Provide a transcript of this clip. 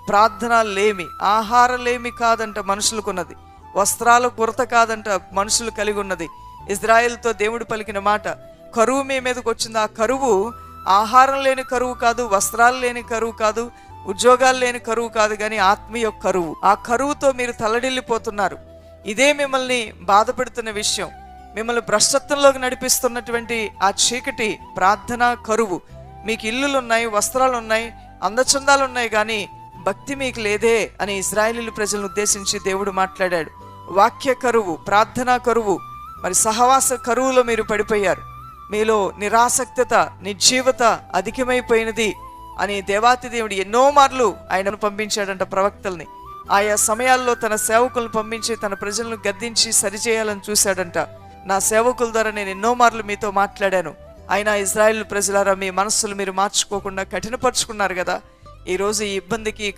ప్రార్థన లేమి, ఆహార లేమి కాదంట మనుషులకున్నది, వస్త్రాల కొరత కాదంట మనుషులు కలిగి ఉన్నది. ఇజ్రాయెల్తో దేవుడు పలికిన మాట, కరువు మీ మీదకి వచ్చింది. ఆ కరువు ఆహారం లేని కరువు కాదు, వస్త్రాలు లేని కరువు కాదు, ఉద్యోగాలు లేని కరువు కాదు, కానీ ఆత్మీయ కరువు. ఆ కరువుతో మీరు తల్లడిల్లిపోతున్నారు. ఇదే మిమ్మల్ని బాధ పెడుతున్న విషయం. మిమ్మల్ని భ్రష్టత్వంలోకి నడిపిస్తున్నటువంటి ఆ చీకటి ప్రార్థన కరువు. మీకు ఇల్లులు ఉన్నాయి, వస్త్రాలు ఉన్నాయి, అందచందాలు ఉన్నాయి, కానీ భక్తి మీకు లేదే అని ఇశ్రాయేలు ప్రజలను ఉద్దేశించి దేవుడు మాట్లాడాడు. వాక్య కరువు, ప్రార్థనా కరువు, మరి సహవాస కరువులో మీరు పడిపోయారు. మీలో నిరాసక్తత, నిర్జీవత అధికమైపోయినది అని దేవాతి దేవుడు ఎన్నో మార్లు ఆయనను పంపించాడంట, ప్రవక్తల్ని. ఆయా సమయాల్లో తన సేవకులను పంపించి తన ప్రజలను గద్దించి సరిచేయాలని చూశాడంట. నా సేవకుల ద్వారా నేను ఎన్నో మార్లు మీతో మాట్లాడాను, అయినా ఇశ్రాయేలు ప్రజలారా మీ మనస్సులు మీరు మార్చుకోకుండా కఠినపరుచుకున్నారు కదా. ఈరోజు ఈ ఇబ్బందికి